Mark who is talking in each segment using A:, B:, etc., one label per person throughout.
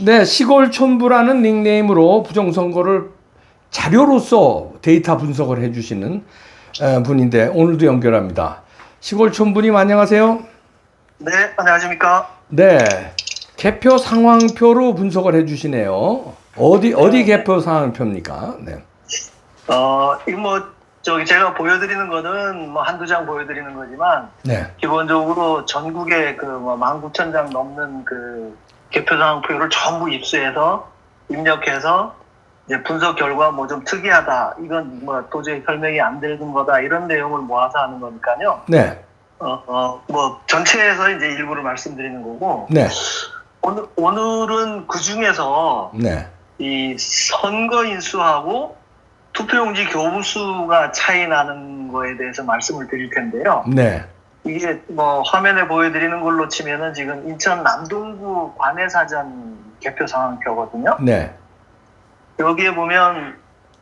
A: 네, 시골촌부라는 닉네임으로 부정선거를 자료로서 데이터 분석을 해주시는 분인데 오늘도 연결합니다. 시골촌부님 안녕하세요.
B: 네, 안녕하십니까.
A: 네, 개표 상황표로 분석을 해주시네요. 어디 개표 상황표입니까? 네.
B: 제가 보여드리는 거는 한두 장 보여드리는 거지만,
A: 네.
B: 기본적으로 전국에 19,000장 넘는 개표 상황표를 전부 입수해서 입력해서 이제 분석 결과 좀 특이하다, 이건 도저히 설명이 안 되는 거다, 이런 내용을 모아서 하는 거니까요.
A: 네.
B: 전체에서 이제 일부를 말씀드리는 거고,
A: 네.
B: 오늘은 그 중에서
A: 네.
B: 이 선거인수하고 투표용지 교부수가 차이 나는 거에 대해서 말씀을 드릴 텐데요.
A: 네.
B: 이게 화면에 보여드리는 걸로 치면은 지금 인천 남동구 관내사전 개표 상황표거든요.
A: 네.
B: 여기에 보면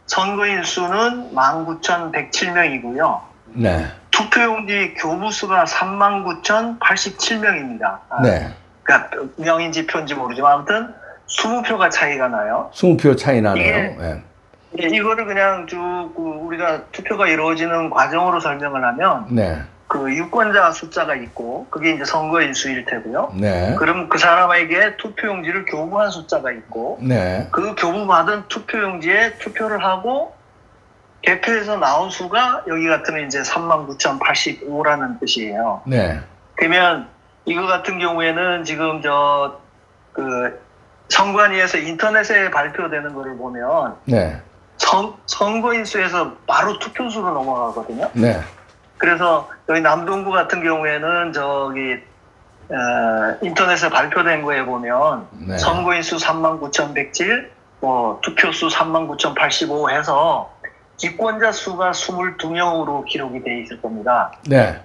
B: 선거인 수는 19,107명이고요.
A: 네.
B: 투표용지 교부수가 39,087명입니다.
A: 네.
B: 그러니까 명인지 표인지 모르지만 아무튼 20표가 차이가 나요.
A: 20표 차이 나네요. 네.
B: 이거를 그냥 쭉 우리가 투표가 이루어지는 과정으로 설명을 하면
A: 네.
B: 유권자 숫자가 있고 그게 이제 선거인수일 테고요.
A: 네.
B: 그럼 그 사람에게 투표용지를 교부한 숫자가 있고
A: 네.
B: 그 교부받은 투표용지에 투표를 하고 개표에서 나온 수가 여기 같으면 이제 39,085라는 뜻이에요.
A: 네.
B: 그러면 이거 같은 경우에는 지금 선관위에서 인터넷에 발표되는 거를 보면
A: 네.
B: 선거인수에서 바로 투표수로 넘어가거든요.
A: 네.
B: 그래서 여기 남동구 같은 경우에는 인터넷에 발표된 거에 보면
A: 네.
B: 선거인수 39,107, 투표수 39,085 해서 기권자 수가 22명으로 기록이 돼 있을 겁니다.
A: 네.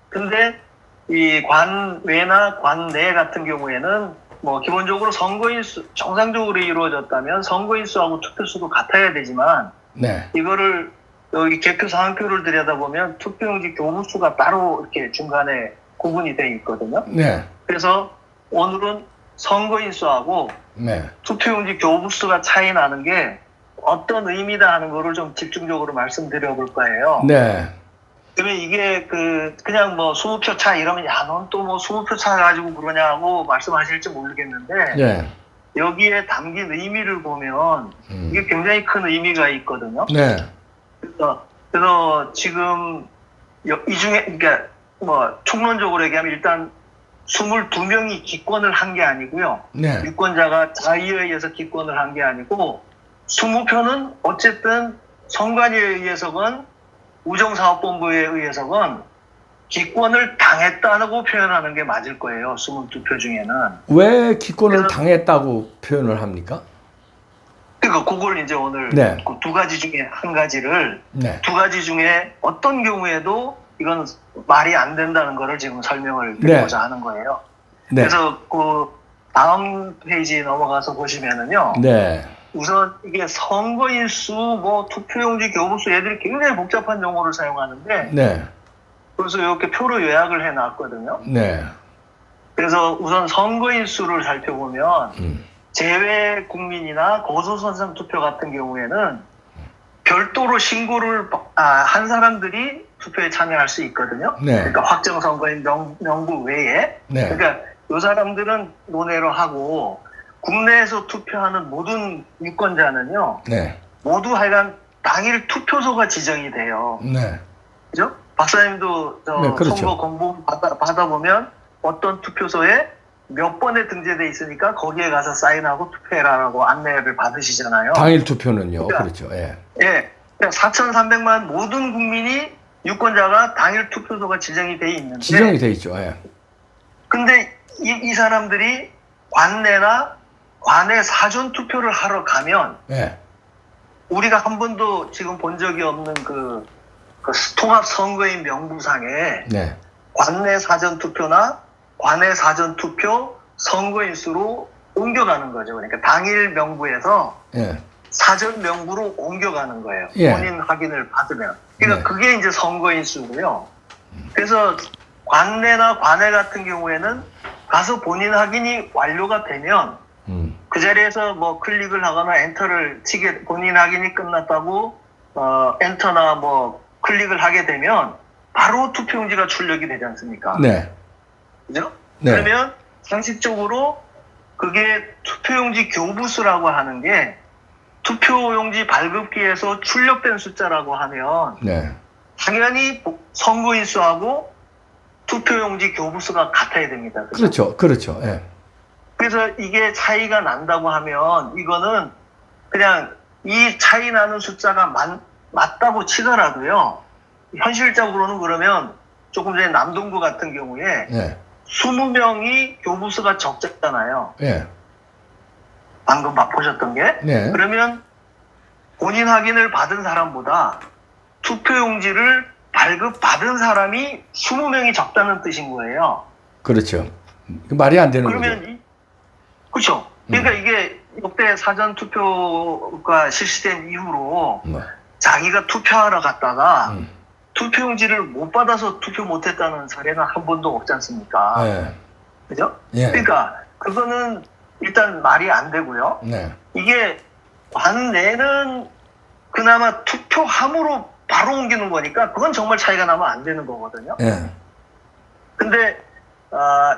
B: 근데 이 관외나 관내 같은 경우에는 기본적으로 선거인수 정상적으로 이루어졌다면 선거인수하고 투표수도 같아야 되지만
A: 네.
B: 이거를 여기 개표 상황표를 들여다보면 투표용지 교부수가 따로 이렇게 중간에 구분이 돼 있거든요.
A: 네.
B: 그래서 오늘은 선거인수하고
A: 네.
B: 투표용지 교부수가 차이 나는 게 어떤 의미다 하는 거를 좀 집중적으로 말씀드려 볼 거예요.
A: 네.
B: 그러면 이게 그냥 20표 차 이러면 넌 또 20표 차 가지고 그러냐고 말씀하실지 모르겠는데
A: 네.
B: 여기에 담긴 의미를 보면 이게 굉장히 큰 의미가 있거든요.
A: 네.
B: 그래서 지금 이 중에 그러니까 총론적으로 얘기하면 일단 22명이 기권을 한 게 아니고요.
A: 네.
B: 유권자가 자의에 의해서 기권을 한 게 아니고 20표는 어쨌든 선관위에 의해서건 우정사업본부에 의해서건 기권을 당했다고 표현하는 게 맞을 거예요. 22표 중에는.
A: 왜 기권을 당했다고 표현을 합니까?
B: 그걸 이제 오늘
A: 네.
B: 그 두 가지 중에 한 가지를
A: 네.
B: 두 가지 중에 어떤 경우에도 이건 말이 안 된다는 거를 지금 설명을 드리고자 하는 거예요.
A: 네.
B: 그래서 다음 페이지 넘어가서 보시면은요.
A: 네.
B: 우선 이게 선거인수, 투표용지 교부수 애들이 굉장히 복잡한 용어를 사용하는데
A: 네.
B: 그래서 이렇게 표로 요약을 해놨거든요.
A: 네.
B: 그래서 우선 선거인수를 살펴보면 제외 국민이나 거소선상 투표 같은 경우에는 별도로 신고를 한 사람들이 투표에 참여할 수 있거든요.
A: 네.
B: 그러니까 확정 선거인 명부 외에.
A: 네.
B: 그러니까 이 사람들은 논외로 하고 국내에서 투표하는 모든 유권자는요.
A: 네.
B: 모두 하여간 당일 투표소가 지정이 돼요.
A: 네.
B: 그죠? 박사님도
A: 네, 그렇죠.
B: 선거 공보 받아보면 어떤 투표소에 몇 번에 등재돼 있으니까 거기에 가서 사인하고 투표해라라고 안내를 받으시잖아요.
A: 당일 투표는요.
B: 그러니까,
A: 그렇죠. 예.
B: 예. 4,300만 모든 국민이 유권자가 당일 투표소가 지정이 돼 있는데
A: 지정이 돼 있죠. 예.
B: 근데 이 사람들이 관내나 관내 사전 투표를 하러 가면
A: 예.
B: 우리가 한 번도 지금 본 적이 없는 통합 선거인 명부상에
A: 네.
B: 관내 사전 투표나 관내 사전 투표 선거인수로 옮겨가는 거죠. 그러니까 당일 명부에서
A: 예.
B: 사전 명부로 옮겨가는 거예요.
A: 예.
B: 본인 확인을 받으면. 그러니까
A: 네.
B: 그게 이제 선거인수고요. 그래서 관내나 관외 같은 경우에는 가서 본인 확인이 완료가 되면 그 자리에서 뭐 클릭을 하거나 엔터를 치게 본인 확인이 끝났다고 엔터나 뭐 클릭을 하게 되면 바로 투표용지가 출력이 되지 않습니까?
A: 네.
B: 그죠?
A: 네.
B: 그러면 상식적으로 그게 투표용지 교부수라고 하는 게 투표용지 발급기에서 출력된 숫자라고 하면
A: 네.
B: 당연히 선거인 수하고 투표용지 교부수가 같아야 됩니다. 그죠?
A: 그렇죠. 그렇죠. 예.
B: 그래서 이게 차이가 난다고 하면 이거는 그냥 이 차이 나는 숫자가 맞다고 치더라도요. 현실적으로는 그러면 조금 전에 남동구 같은 경우에
A: 예.
B: 20명이 교부수가 적잖아요.
A: 예.
B: 방금 보셨던 게.
A: 네.
B: 그러면 본인 확인을 받은 사람보다 투표용지를 발급받은 사람이 20명이 적다는 뜻인 거예요.
A: 그렇죠. 말이 안 되는
B: 그러면
A: 거죠.
B: 그렇죠. 그러니까 이게 역대 사전 투표가 실시된 이후로 자기가 투표하러 갔다가 투표용지를 못 받아서 투표 못했다는 사례는 한 번도 없지 않습니까?
A: 예.
B: 그죠?
A: 예.
B: 그러니까 그거는 일단 말이 안 되고요.
A: 네.
B: 이게 관내는 그나마 투표함으로 바로 옮기는 거니까 그건 정말 차이가 나면 안 되는 거거든요.
A: 예.
B: 근데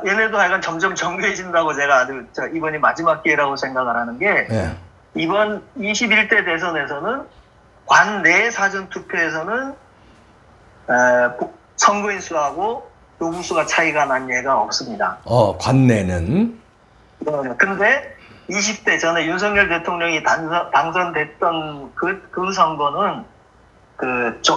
B: 얘네도 하여간 점점 정교해진다고 제가 아주 이번이 마지막 기회라고 생각을 하는 게
A: 예.
B: 이번 21대 대선에서는 관내 사전 투표에서는 선거인 수하고 교부수가 차이가 난 예가 없습니다.
A: 관내는
B: 근데 20대 전에 윤석열 대통령이 당선됐던 그 선거는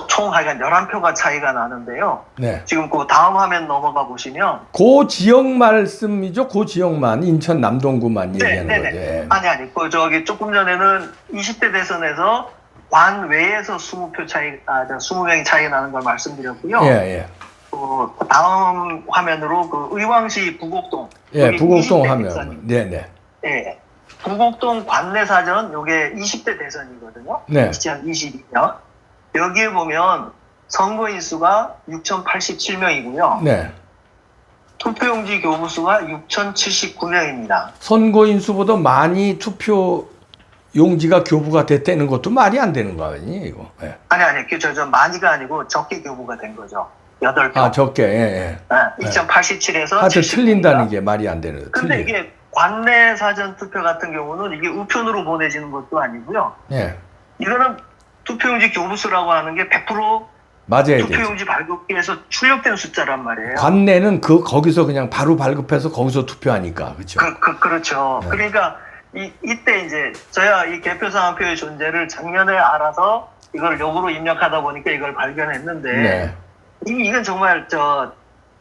B: 총 하여간 11표가 차이가 나는데요.
A: 네.
B: 지금 그 다음 화면 넘어가 보시면
A: 그 지역 말씀이죠. 그 지역만 인천 남동구만 얘기하는 거죠. 예.
B: 아니 저기 조금 전에는 20대 대선에서 관외에서 20표 차이 20명이 차이 나는 걸 말씀드렸고요.
A: 예, 예.
B: 그 다음 화면으로 그 의왕시 부곡동
A: 예, 부곡동
B: 20대
A: 하면
B: 대선입니다.
A: 네, 네.
B: 예. 부곡동 관내 사전 요게 20대 대선이거든요.
A: 네.
B: 2022년. 여기에 보면 선거인 수가 6,087명이고요.
A: 네.
B: 투표용지 교부수가 6,079명입니다.
A: 선거인 수보다 많이 투표 용지가 교부가 됐다는 것도 말이 안 되는 거 아니에요, 이거? 예.
B: 아니, 저 많이가 아니고 적게 교부가 된 거죠. 8표.
A: 적게, 예, 예.
B: 2087에서
A: 하여튼 틀린다는 게 말이 안 되는 거예요.
B: 근데 이게 관내 사전 투표 같은 경우는 이게 우편으로 보내지는 것도 아니고요.
A: 예.
B: 이거는 투표용지 교부수라고 하는 게 100%
A: 맞아야 되죠.
B: 투표용지 발급기에서 출력된 숫자란 말이에요.
A: 관내는 거기서 그냥 바로 발급해서 거기서 투표하니까, 그렇죠?
B: 그렇죠.
A: 네.
B: 그러니까 이때 이제 저야 이 개표상황표의 존재를 작년에 알아서 이걸 역으로 입력하다 보니까 이걸 발견했는데
A: 네.
B: 이건 정말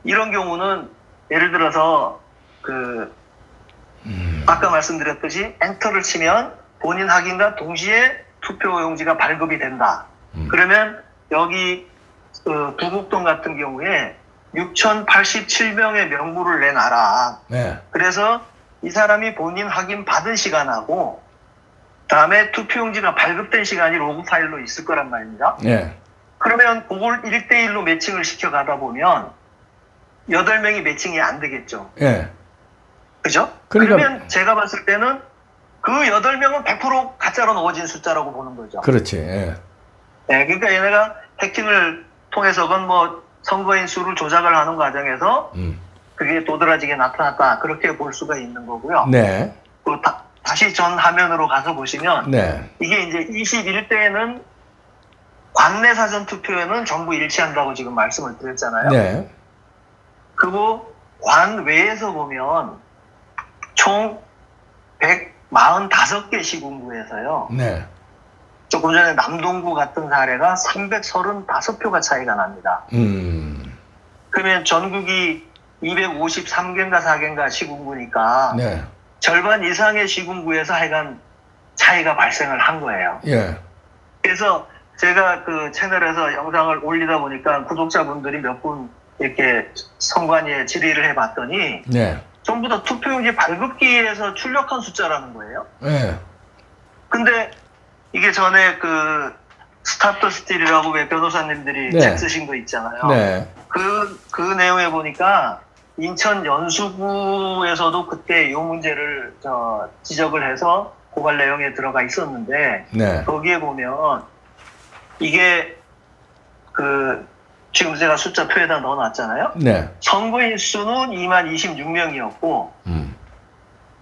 B: 이런 경우는 예를 들어서 아까 말씀드렸듯이 엔터를 치면 본인 확인과 동시에 투표용지가 발급이 된다. 그러면 여기 부곡동 같은 경우에 6,087명의 명부를 내놔라.
A: 네.
B: 그래서 이 사람이 본인 확인 받은 시간하고 다음에 투표용지가 발급된 시간이 로그 파일로 있을 거란 말입니다.
A: 네.
B: 그러면 그걸 1대1로 매칭을 시켜가다 보면 8명이 매칭이 안 되겠죠.
A: 네.
B: 그죠?
A: 그러니까,
B: 그러면 제가 봤을 때는 그 8명은 100% 가짜로 넣어진 숫자라고 보는 거죠.
A: 그렇지. 예.
B: 네, 그러니까 얘네가 해킹을 통해서건 뭐 선거인 수를 조작을 하는 과정에서 그게 도드라지게 나타났다. 그렇게 볼 수가 있는 거고요.
A: 네.
B: 다시 전 화면으로 가서 보시면
A: 네.
B: 이게 이제 21대에는 관내 사전 투표에는 전부 일치한다고 지금 말씀을 드렸잖아요.
A: 네.
B: 그리고 관외에서 보면 총 145개 시군구에서요.
A: 네.
B: 조금 전에 남동구 같은 사례가 335표가 차이가 납니다. 그러면 전국이 253개인가 4개인가 시군구니까
A: 네.
B: 절반 이상의 시군구에서 하여간 차이가 발생을 한 거예요.
A: 예.
B: 그래서 제가 그 채널에서 영상을 올리다 보니까 구독자분들이 몇 분 이렇게 선관위에 질의를 해봤더니
A: 네.
B: 전부 다 투표용지 발급기에서 출력한 숫자라는 거예요.
A: 네.
B: 근데 이게 전에 그 스탑 더 스틸이라고 왜 변호사님들이
A: 네.
B: 책 쓰신 거 있잖아요.
A: 네.
B: 그 내용에 보니까 인천 연수구에서도 그때 요 문제를 지적을 해서 고발 내용에 들어가 있었는데
A: 네.
B: 거기에 보면 이게 지금 제가 숫자 표에다 넣어놨잖아요.
A: 네.
B: 선거인 수는 2만 26명이었고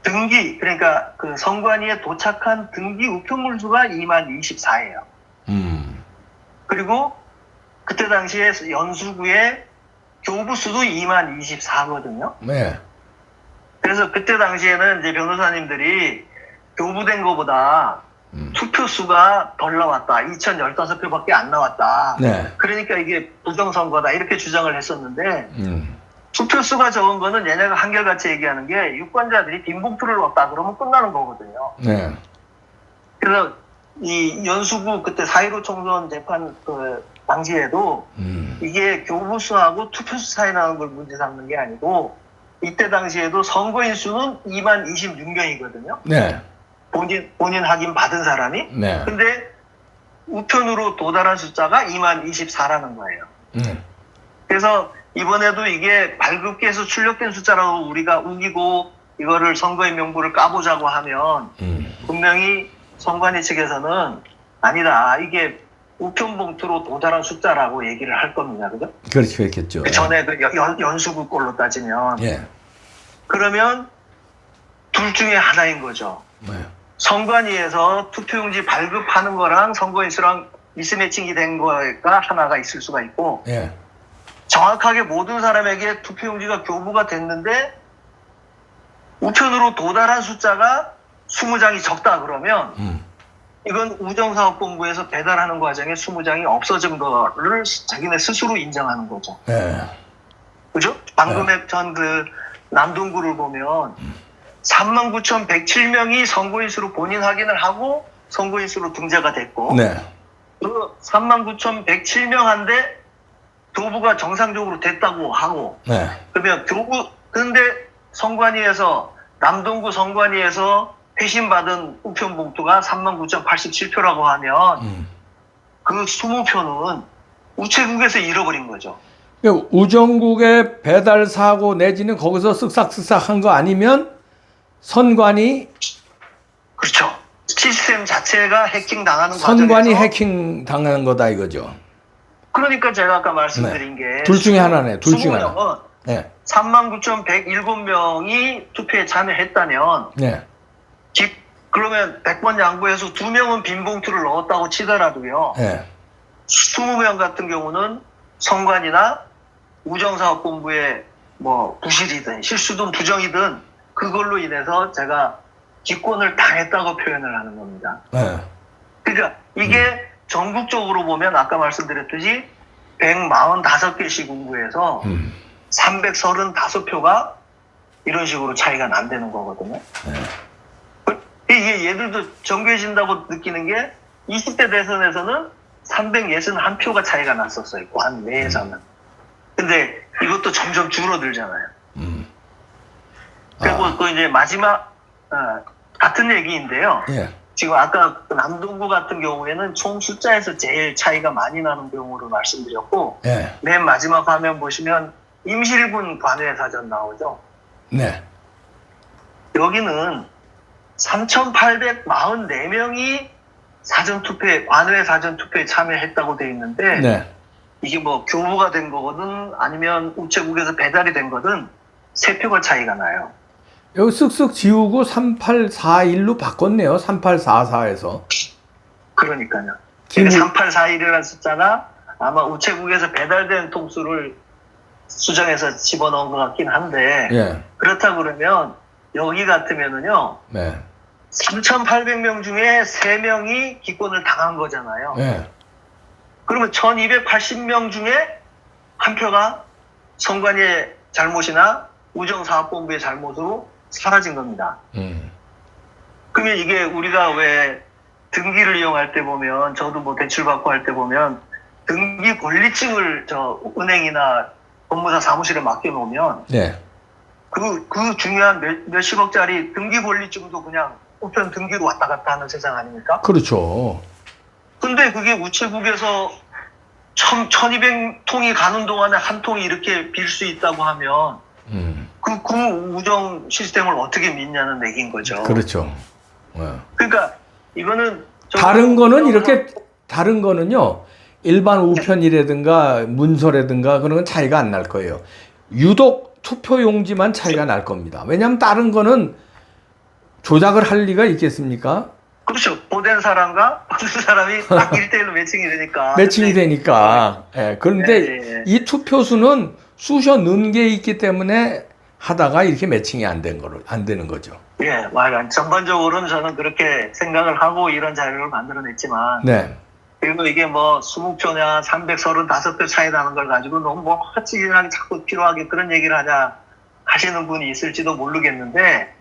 B: 등기 그러니까 그 선관위에 도착한 등기 우편물 수가 2만 24예요. 그리고 그때 당시에 연수구의 교부 수도 2만 24거든요.
A: 네.
B: 그래서 그때 당시에는 이제 변호사님들이 교부된 거보다 투표 수가 덜 나왔다. 2,015표밖에 안 나왔다.
A: 네.
B: 그러니까 이게 부정선거다. 이렇게 주장을 했었는데 투표 수가 적은 거는 얘네가 한결같이 얘기하는 게 유권자들이 빈봉투를 넣었다 그러면 끝나는 거거든요.
A: 네.
B: 그래서 이 연수구 그때 4.15 총선 재판 당시에도 이게 교부수하고 투표수 차이 나는 걸 문제 삼는 게 아니고 이때 당시에도 선거인 수는 2만 26명이거든요.
A: 네.
B: 본인 확인 받은 사람이.
A: 네.
B: 근데 우편으로 도달한 숫자가 2만 24라는 거예요. 그래서 이번에도 이게 발급기에서 출력된 숫자라고 우리가 우기고 이거를 선거인 명부를 까보자고 하면 분명히 선관위 측에서는 아니다. 이게 우편봉투로 도달한 숫자라고 얘기를 할 겁니다. 그죠?
A: 그렇죠. 그렇겠죠.
B: 그 전에 그 연수구 꼴로 따지면.
A: 예.
B: 그러면 둘 중에 하나인 거죠.
A: 네.
B: 선관위에서 투표용지 발급하는 거랑 선거인 수랑 미스매칭이 된 거가 하나가 있을 수가 있고
A: 예.
B: 정확하게 모든 사람에게 투표용지가 교부가 됐는데 우편으로 도달한 숫자가 20장이 적다 그러면 이건 우정사업본부에서 배달하는 과정에 20장이 없어진 거를 자기네 스스로 인정하는 거죠.
A: 예.
B: 그죠? 방금 전 남동구를 보면 39,107명이 선거인 수로 본인 확인을 하고 선거인 수로 등재가 됐고
A: 네.
B: 그 39,107명한테 교부가 정상적으로 됐다고 하고
A: 네.
B: 그러면 근데 선관위에서 남동구 선관위에서 회신받은 우편봉투가 39,087표라고 하면 그 20표는 우체국에서 잃어버린 거죠.
A: 우정국의 배달 사고 내지는 거기서 쓱싹쓱싹 한 거 아니면 선관위
B: 그렇죠. 시스템 자체가 해킹 당하는
A: 선관위
B: 과정에서
A: 해킹 당하는 거다 이거죠.
B: 그러니까 제가 아까 말씀드린 게
A: 둘 중에 하나네. 둘 중에 하나.
B: 20명은
A: 네.
B: 39,107명이 투표에 참여했다면
A: 네.
B: 그러면 100번 양보해서 2명은 빈봉투를 넣었다고 치더라도요.
A: 네.
B: 20명 같은 경우는 선관이나 우정사업본부의 뭐 부실이든 실수든 부정이든 그걸로 인해서 제가 기권을 당했다고 표현을 하는 겁니다.
A: 네.
B: 그러니까 이게 전국적으로 보면 아까 말씀드렸듯이 145개 시군구에서 335표가 이런 식으로 차이가 난다는 거거든요. 이게 얘들도 정교해진다고 느끼는 게 20대 대선에서는 361표가 차이가 났었어요. 관 내에서는. 근데 이것도 점점 줄어들잖아요. 그리고 또 이제 마지막 같은 얘기인데요.
A: 예.
B: 지금 아까 남동구 같은 경우에는 총 숫자에서 제일 차이가 많이 나는 경우로 말씀드렸고
A: 예.
B: 맨 마지막 화면 보시면 임실군 관외 사전 나오죠.
A: 네.
B: 여기는 3,844명이 관외 사전투표에 참여했다고 돼 있는데
A: 네.
B: 이게 뭐 교부가 된 거거든 아니면 우체국에서 배달이 된 거든 3표가 차이가 나요.
A: 여기 쓱쓱 지우고 3841로 바꿨네요. 3844에서.
B: 그러니까요. 3841이라는 숫자가 아마 우체국에서 배달된 통수를 수정해서 집어넣은 것 같긴 한데
A: 예.
B: 그렇다 그러면 여기 같으면은요.
A: 네.
B: 3,800명 중에 3명이 기권을 당한 거잖아요.
A: 네.
B: 그러면 1,280명 중에 한 표가 선관위의 잘못이나 우정사업본부의 잘못으로 사라진 겁니다. 그러면 이게 우리가 왜 등기를 이용할 때 보면 저도 뭐 대출 받고 할 때 보면 등기 권리증을 은행이나 법무사 사무실에 맡겨놓으면
A: 네.
B: 그 중요한 몇십억짜리 등기 권리증도 그냥 우편 등기로 왔다 갔다 하는 세상 아닙니까?
A: 그렇죠.
B: 근데 그게 우체국에서 1,200통이 가는 동안에 한 통이 이렇게 빌 수 있다고 하면 그 우정 시스템을 어떻게 믿냐는 얘기인 거죠.
A: 그렇죠.
B: 그러니까 이거는
A: 다른 거는 이렇게 다른 거는요. 일반 우편이라든가 문서라든가 그런 건 차이가 안 날 거예요. 유독 투표용지만 차이가 날 겁니다. 왜냐하면 다른 거는 조작을 할 리가 있겠습니까?
B: 그렇죠. 보낸 사람과 받은 사람이 딱 1대1로 매칭이 되니까.
A: 매칭이 되니까. 예, 그런데
B: 예.
A: 이 투표수는 쑤셔 넣은 게 있기 때문에 하다가 이렇게 매칭이 안 되는 거죠.
B: 예, 맞아요. 전반적으로는 저는 그렇게 생각을 하고 이런 자료를 만들어냈지만.
A: 네.
B: 그리고 이게 뭐 20표냐 335표 차이 나는 걸 가지고 너무 뭐 헛짓하게 자꾸 필요하게 그런 얘기를 하시는 분이 있을지도 모르겠는데.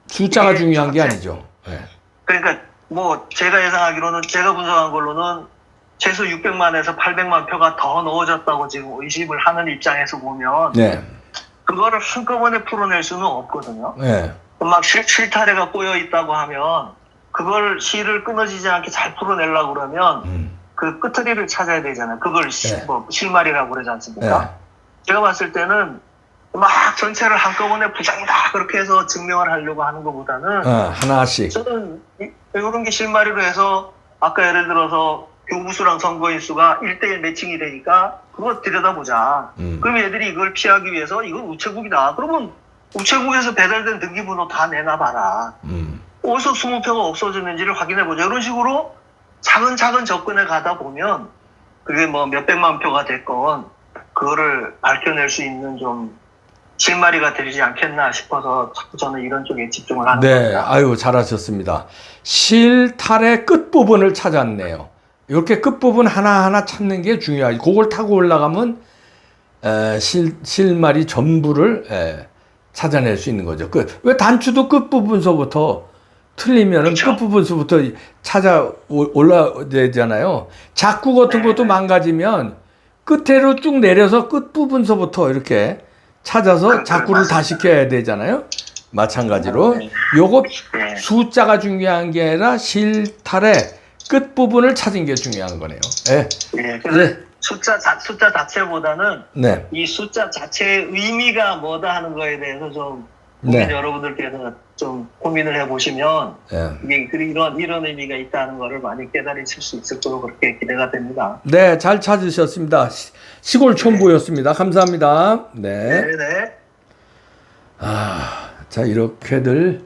A: 숫자가 중요한 게 아니죠. 네.
B: 그러니까 뭐 제가 예상하기로는 제가 분석한 걸로는 최소 600만에서 800만 표가 더 넣어졌다고 지금 의심을 하는 입장에서 보면
A: 네.
B: 그거를 한꺼번에 풀어낼 수는 없거든요.
A: 네.
B: 막 실타래가 꼬여 있다고 하면 그걸 실을 끊어지지 않게 잘 풀어내려고 그러면 그 끄트리를 찾아야 되잖아요. 그걸
A: 네.
B: 뭐 실마리라고 그러지 않습니까?
A: 네.
B: 제가 봤을 때는 막 전체를 한꺼번에 부장이다 그렇게 해서 증명을 하려고 하는 것보다는
A: 하나씩.
B: 저는 이런 게 실마리로 해서 아까 예를 들어서 교부수랑 선거인 수가 1대1 매칭이 되니까 그거 들여다보자. 그럼 애들이 이걸 피하기 위해서 이건 우체국이다. 그러면 우체국에서 배달된 등기번호 다 내놔봐라. 어디서 20표가 없어졌는지를 확인해보자. 이런 식으로 차근차근 접근해 가다 보면 그게 뭐 몇백만 표가 됐건 그거를 밝혀낼 수 있는 좀 실마리가 되지 않겠나 싶어서 자꾸 저는 이런 쪽에 집중을 하는
A: 네,
B: 겁니다.
A: 아유 잘하셨습니다. 실탈의 끝부분을 찾았네요. 이렇게 끝부분 하나하나 찾는 게 중요하지. 그걸 타고 올라가면 실마리 전부를 찾아낼 수 있는 거죠. 왜 단추도 끝부분서부터 틀리면은
B: 그렇죠.
A: 끝부분서부터 찾아 올라야 되잖아요. 작구 같은 것도 망가지면 끝으로 쭉 내려서 끝부분서부터 이렇게 찾아서 작구를 다 시켜야 되잖아요. 마찬가지로 요거
B: 네.
A: 숫자가 중요한 게 아니라 실탈의 끝부분을 찾은 게 중요한 거네요. 네.
B: 예, 그래서 숫자 자체보다는
A: 네.
B: 이 숫자 자체의 의미가 뭐다 하는 거에 대해서 좀 국민 여러분들께서 좀 고민을 해보시면 이게 이런 의미가 있다는 거를 많이 깨달으실 수 있을 거로 그렇게 기대가 됩니다.
A: 네, 잘 찾으셨습니다. 시골 촌부였습니다. 감사합니다. 네.
B: 네.
A: 자, 이렇게들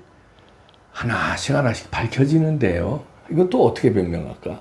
A: 하나씩 밝혀지는데요. 이건 또 어떻게 변명할까?